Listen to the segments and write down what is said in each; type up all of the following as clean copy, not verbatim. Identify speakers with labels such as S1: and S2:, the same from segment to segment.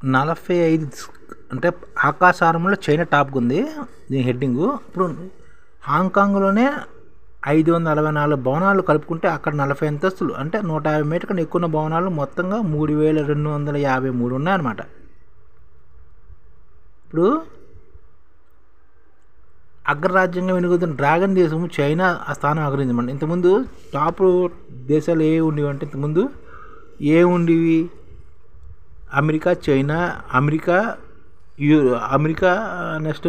S1: 45 అంటే ఆకాశారంలో చైనా టాప్గా ఉంది దీని హెడ్డింగు. ఇప్పుడు హాంకాంగ్లోనే 544 భవనాలు కలుపుకుంటే అక్కడ 40 అంతస్తులు అంటే 150 మీటర్ల కన్నా ఎక్కువ ఉన్న భవనాలు మొత్తంగా 3253 ఉన్నాయన్నమాట. ఇప్పుడు అగ్రరాజ్యంగా వెనుగుతున్న డ్రాగన్ దేశం చైనా ఆ స్థానం ఆక్రమించమండి. ఇంతకుముందు టాప్ దేశాలు ఏ ఉండేవి అంటే ఇంతకుముందు ఉండేవి America, China, America next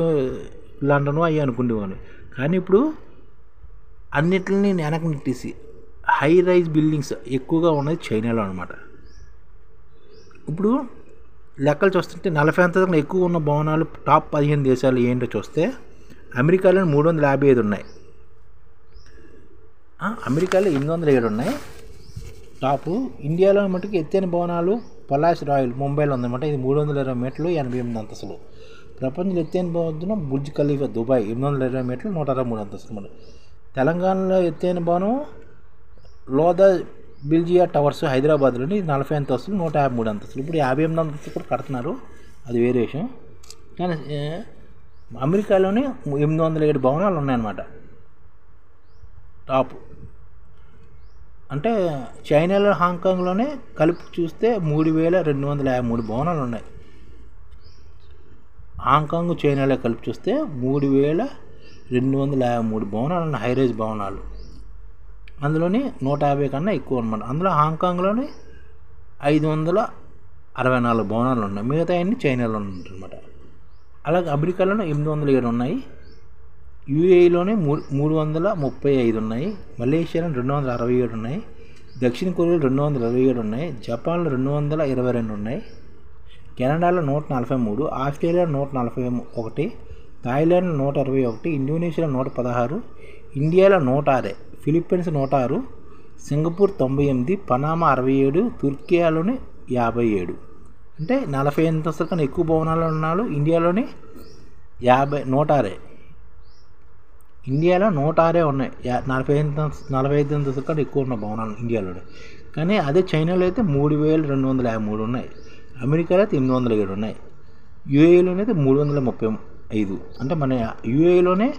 S1: London అవి అనుకునేవాళ్ళు. కానీ ఇప్పుడు అన్నిటిని వెనక్కి నెట్టేసి హై రైజ్ బిల్డింగ్స్ ఎక్కువగా ఉన్నది చైనాలో అనమాట. ఇప్పుడు లెక్కలు చూస్తుంటే 40 అంతస్తులు ఎక్కువ ఉన్న భవనాలు టాప్ 15 దేశాలు ఏంటో చూస్తే అమెరికాలో 355 ఉన్నాయి, అమెరికాలో 807 ఉన్నాయి టాపు. ఇండియాలో మటుకు ఎత్తైన భవనాలు పలాస్ రాయల్ ముంబైలో ఉందన్నమాట. ఇది 320 మీటర్లు 88 అంతస్తులు. ప్రపంచంలో ఎత్తైన భవనం బుర్జ్ ఖలీఫా దుబాయ్ 820 మీటర్లు 163 అంతస్తులు. మన తెలంగాణలో ఎత్తైన భవనం లోదా బిల్జియా టవర్స్ హైదరాబాద్లోని 40 అంతస్తులు 153 అంతస్తులు. ఇప్పుడు 58 అంతస్తులు కూడా కడుతున్నారు, అది వేరే విషయం. కానీ అమెరికాలోని 807 భవనాలు ఉన్నాయన్నమాట టాప్. అంటే చైనాలో హాంకాంగ్లోనే కలిపి చూస్తే 3253 భవనాలు ఉన్నాయి. హాంకాంగ్ చైనాలో కలిపి చూస్తే 3253 భవనాలు ఉన్నాయి, హైరైజ్ భవనాలు. అందులోని 150 కన్నా ఎక్కువ అనమాట. అందులో హాంకాంగ్లోని 564 భవనాలు ఉన్నాయి, మిగతా అన్ని చైనాలో ఉంటాయన్నమాట. అలాగే అమెరికాలోనే 807 ఉన్నాయి, యూఏఈలోనే 335 ఉన్నాయి, మలేషియాలో 267 ఉన్నాయి, దక్షిణ కొరియాలో 227 ఉన్నాయి, జపాన్లో 222 ఉన్నాయి, కెనడాలో 143, ఆస్ట్రేలియాలో 141, థాయిలాండ్లో 121, ఇండోనేషియాలో 116, ఇండియాలో 106, ఫిలిప్పీన్స్ 106, సింగపూర్ 98, పనామా 67, తుర్కియాలోని 57. అంటే 40 అంతస్తుల కన్నా ఎక్కువ భవనాలు ఉన్నాడు ఇండియాలోని 106. ఇండియాలో 106 ఉన్నాయి 45 అంతస్తుల కన్నా ఎక్కువ ఉన్న భవనాలు ఇండియాలోనే. కానీ అదే చైనాలో అయితే 3253 ఉన్నాయి, అమెరికాలో అయితే 807 ఉన్నాయి, యూఏఈలోనే అయితే 335. అంటే మన యూఏఈలోనే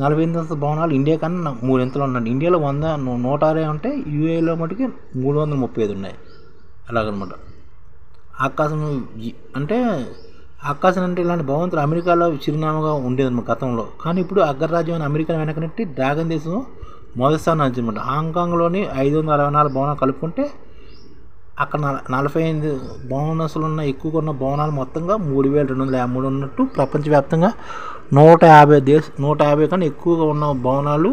S1: 40 అంతస్తుల భవనాలు ఇండియా కన్నా 3 అంతలు ఉన్నాయి. ఇండియాలో 106 ఉంటే యూఏఈలో మటుకి 335 ఉన్నాయి. అలాగనమాట. ఆకాశం అంటే ఇలాంటి భవంతులు అమెరికాలో చిరునామాగా ఉండేది గతంలో. కానీ ఇప్పుడు అగ్రరాజ్యం అమెరికా వెనకనెట్టి డ్రాగన్ దేశం మొదటి స్థానం అనమాట. హాంకాంగ్లోని 564 భవనాలు కలుపుకుంటే అక్కడ 45 భవనాలు ఉన్న ఎక్కువగా ఉన్న భవనాలు మొత్తంగా 3253 ఉన్నట్టు. ప్రపంచవ్యాప్తంగా 150 కన్నా ఎక్కువగా ఉన్న భవనాలు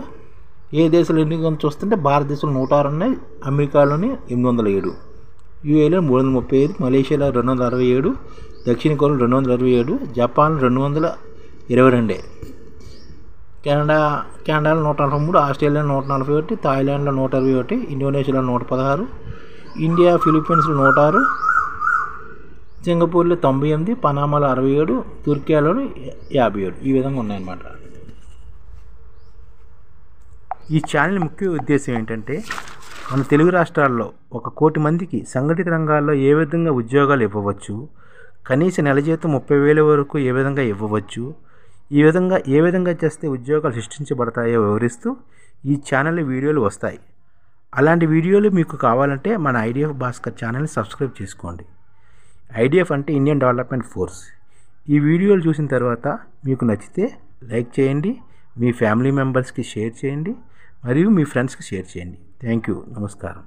S1: ఏ దేశాలు ఎన్ని చూస్తుంటే భారతదేశంలో 106 ఉన్నాయి, అమెరికాలోని 807, యూఏలో 335, మలేషియాలో 267, దక్షిణ కొరియాలో 227, జపాన్లో 222, కెనడాలో 143, ఆస్ట్రేలియాలో 141, థాయిలాండ్లో 121, ఇండోనేషియాలో 116, ఇండియా ఫిలిప్పీన్స్లో 106, సింగపూర్లో 98, పనామాలో 67, తుర్కియాలోని 57. ఈ విధంగా ఉన్నాయన్నమాట. ఈ ఛానల్ ముఖ్య ఉద్దేశం ఏంటంటే మన తెలుగు రాష్ట్రాల్లో 1 కోటి మందికి సంఘటిత రంగాల్లో ఏ విధంగా ఉద్యోగాలు ఇవ్వవచ్చు, కనీస నెల జీతం 30,000 వరకు ఏ విధంగా ఇవ్వవచ్చు, ఏ విధంగా చేస్తే ఉద్యోగాలు సృష్టించబడతాయో వివరిస్తూ ఈ ఛానల్ వీడియోలు వస్తాయి. అలాంటి వీడియోలు మీకు కావాలంటే మన ఐడిఎఫ్ భాస్కర్ ఛానల్ని సబ్స్క్రైబ్ చేసుకోండి. ఐడిఎఫ్ అంటే ఇండియన్ డెవలప్మెంట్ ఫోర్స్. ఈ వీడియోలు చూసిన తర్వాత మీకు నచ్చితే లైక్ చేయండి, మీ ఫ్యామిలీ మెంబర్స్కి షేర్ చేయండి, మరియు మీ ఫ్రెండ్స్కి షేర్ చేయండి. Thank you. నమస్కారం.